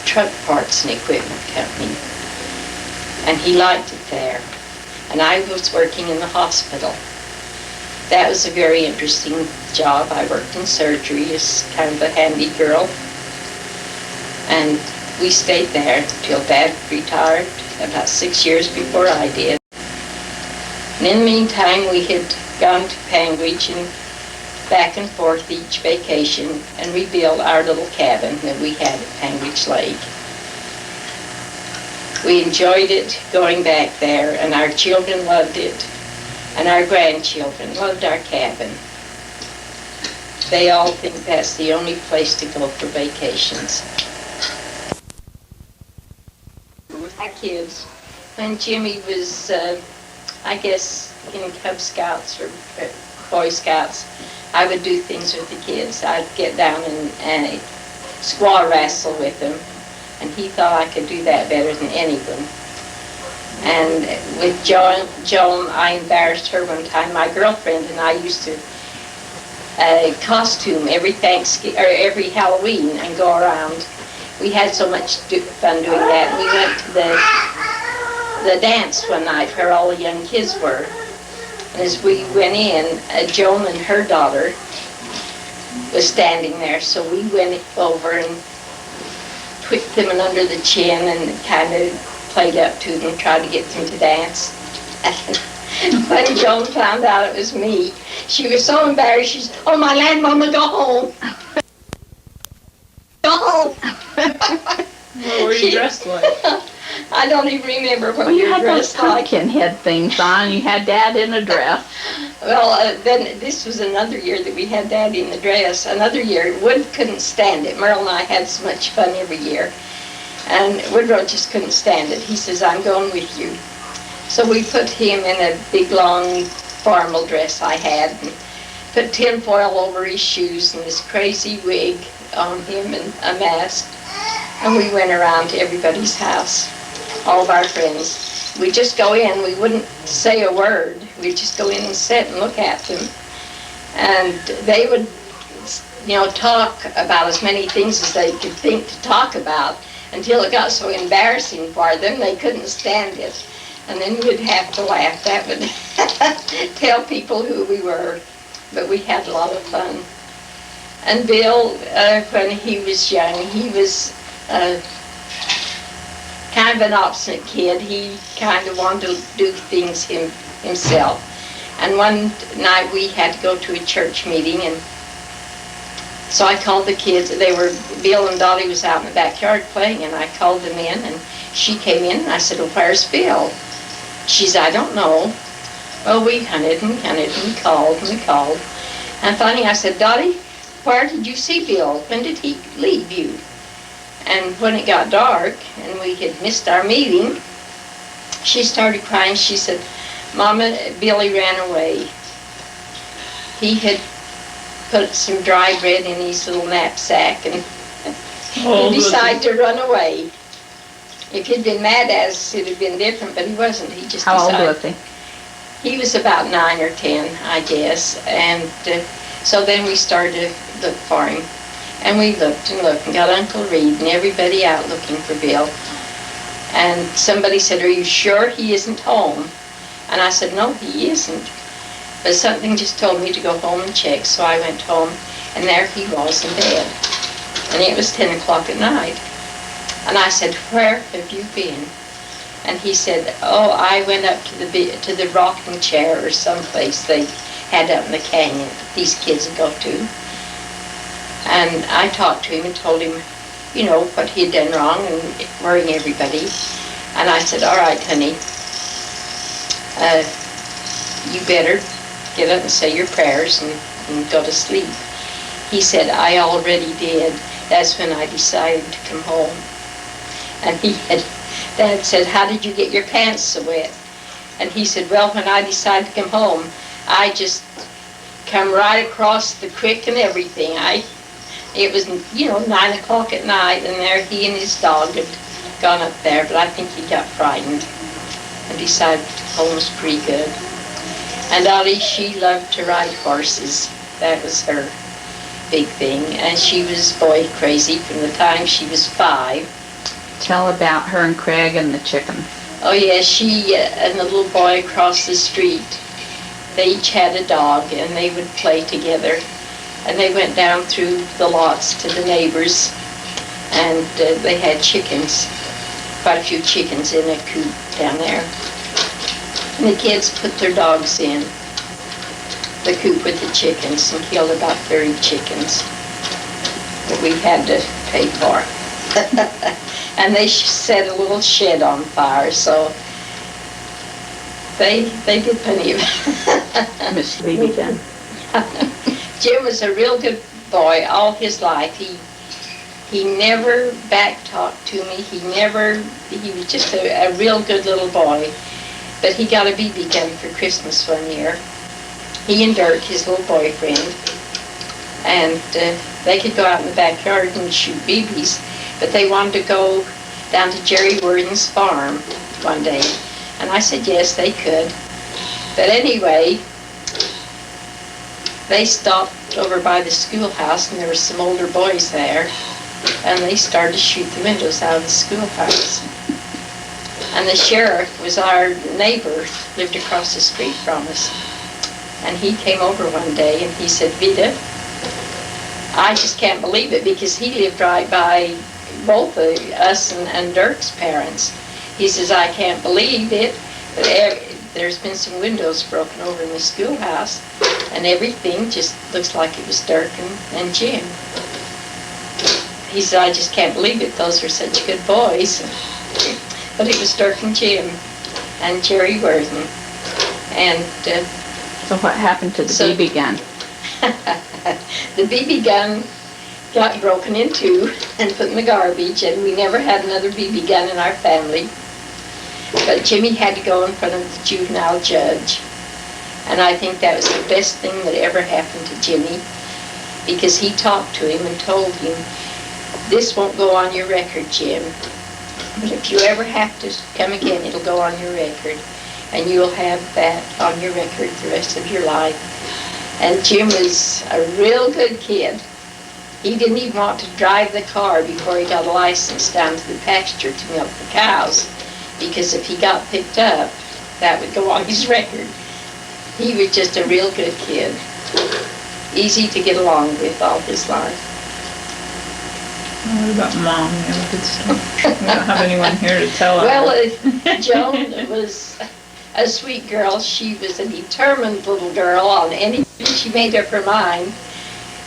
truck parts and equipment company. And he liked it there. And I was working in the hospital. That was a very interesting job. I worked in surgery as kind of a handy girl. And we stayed there till Dad retired about 6 years before I did. And in the meantime, we had gone to Panguitch and back and forth each vacation and rebuilt our little cabin that we had at Panguitch Lake. We enjoyed it going back there, and our children loved it, and our grandchildren loved our cabin. They all think that's the only place to go for vacations. Our kids, when Jimmy was, I guess, in Cub Scouts or Boy Scouts, I would do things with the kids. I'd get down and squaw wrestle with them, and he thought I could do that better than anyone. And with Joan, I embarrassed her one time. My girlfriend and I used to costume every Thanksgiving or every Halloween and go around. We had so much fun doing that. We went to the dance one night where all the young kids were. And as we went in, Joan and her daughter was standing there, so we went over and tweaked them under the chin and kind of played up to them, tried to get them to dance. And when Joan found out it was me, she was so embarrassed. She said, "Oh, my land, Mama, go home." Go home. What were you dressed like? I don't even remember what you had those dressed like. pumpkin head things on. You had Dad in a dress. Well, then this was another year that we had Dad in the dress. Another year, Wood couldn't stand it. Merle and I had so much fun every year. And Woodrow just couldn't stand it. He says, "I'm going with you." So we put him in a big, long, formal dress I had, and put tinfoil over his shoes and this crazy wig on him and a mask. And we went around to everybody's house, all of our friends. We'd just go in. We wouldn't say a word. We'd just go in and sit and look at them. And they would, talk about as many things as they could think to talk about until it got so embarrassing for them they couldn't stand it. And then we'd have to laugh. That would tell people who we were. But we had a lot of fun. And Bill, when he was young, he was kind of an obstinate kid. He kind of wanted to do things himself. And one night we had to go to a church meeting, and so I called the kids. Bill and Dottie was out in the backyard playing, and I called them in, and she came in, and I said, "Well, where's Bill?" She said, "I don't know." Well, we hunted and called and called. And finally I said, "Dottie, where did you see Bill? When did he leave you?" And when it got dark and we had missed our meeting, she started crying. She said, "Mama, Billy ran away. He had put some dry bread in his little knapsack and he decided to run away. If he'd been mad at us, it'd have been different, but he wasn't. He just decided." How old was he? He was about 9 or 10, I guess. And so then we started to look for him. And we looked and looked and got Uncle Reed and everybody out looking for Bill. And somebody said, "Are you sure he isn't home?" And I said, "No, he isn't." But something just told me to go home and check. So I went home, and there he was in bed. And it was 10 o'clock at night. And I said, "Where have you been?" And he said, "Oh, I went up to the rocking chair or someplace they had up in the canyon that these kids would go to." And I talked to him and told him, what he had done wrong and worrying everybody. And I said, "All right, honey, you better get up and say your prayers and go to sleep." He said, "I already did. That's when I decided to come home." And Dad said, "How did you get your pants so wet?" And he said, "Well, when I decided to come home, I just come right across the creek and everything. It was, 9 o'clock at night, and there he and his dog had gone up there, but I think he got frightened and decided home was pretty good." And Ollie, she loved to ride horses. That was her big thing. And she was boy crazy from the time she was 5 Tell about her and Craig and the chickens. Oh yeah, she and the little boy across the street, they each had a dog and they would play together. And they went down through the lots to the neighbors, and they had chickens, quite a few chickens in a coop down there. And the kids put their dogs in the coop with the chickens and killed about 30 chickens that we had to pay for. And they set a little shed on fire, so they did plenty of it. Miss BB gun. Jim was a real good boy all his life. He never back-talked to me. He was just a real good little boy. But he got a BB gun for Christmas one year. He and Dirk, his little boyfriend, and they could go out in the backyard and shoot BBs, but they wanted to go down to Jerry Worden's farm one day. And I said yes, they could. But anyway, they stopped over by the schoolhouse, and there were some older boys there, and they started to shoot the windows out of the schoolhouse. And the sheriff was our neighbor, lived across the street from us. And he came over one day and he said, Veda, I just can't believe it, because he lived right by both of us and Dirk's parents. He says, I can't believe it, but there's been some windows broken over in the schoolhouse, and everything just looks like it was Dirk and Jim. He said, I just can't believe it, those are such good boys. But it was Dirk and Jim and Jerry Worden. And So what happened to the BB gun? the BB gun got broken into and put in the garbage, and we never had another BB gun in our family. But Jimmy had to go in front of the juvenile judge. And I think that was the best thing that ever happened to Jimmy, because he talked to him and told him, this won't go on your record, Jim, but if you ever have to come again, it'll go on your record, and you'll have that on your record the rest of your life. And Jim was a real good kid. He didn't even want to drive the car before he got a license down to the pasture to milk the cows, because if he got picked up, that would go on his record. He was just a real good kid. Easy to get along with all his life. What about Mom? You have a good story. We don't have anyone here to tell Well, us. Joan was a sweet girl. She was a determined little girl on anything she made up her mind.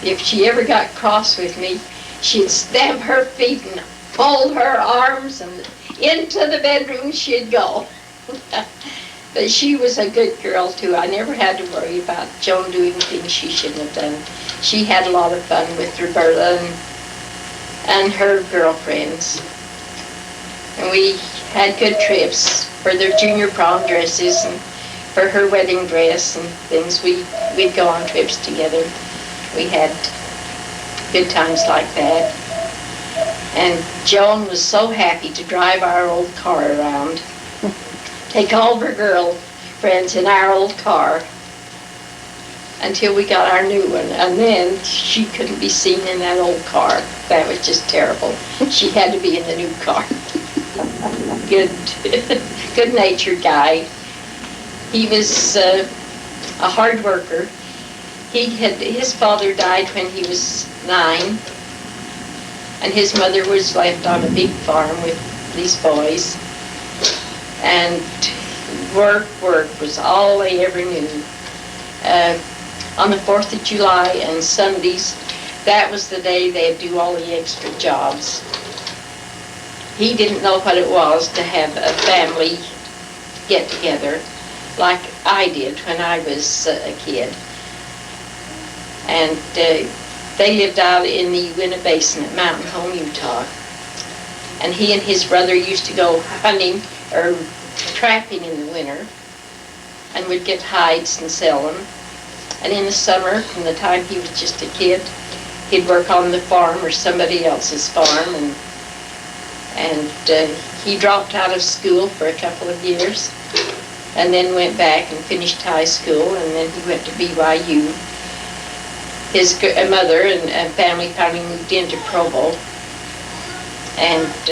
If she ever got cross with me, she'd stamp her feet and fold her arms, and into the bedroom she'd go. But she was a good girl too. I never had to worry about Joan doing things she shouldn't have done. She had a lot of fun with Roberta and her girlfriends. And we had good trips for their junior prom dresses and for her wedding dress and things. We'd go on trips together. We had good times like that. And Joan was so happy to drive our old car around. Take all of her girlfriends in our old car until we got our new one. And then she couldn't be seen in that old car. That was just terrible. She had to be in the new car. Good-natured guy. He was a hard worker. His father died when he was 9, and his mother was left on a big farm with these boys. And work was all they ever knew. On the 4th of July and Sundays, that was the day they'd do all the extra jobs. He didn't know what it was to have a family get together like I did when I was a kid. And they lived out in the Uinta Basin at Mountain Home, Utah. And he and his brother used to go hunting or trapping in the winter, and would get hides and sell them. And in the summer, from the time he was just a kid, he'd work on the farm or somebody else's farm, and he dropped out of school for a couple of years, and then went back and finished high school, and then he went to BYU. His mother and family finally moved into Provo, and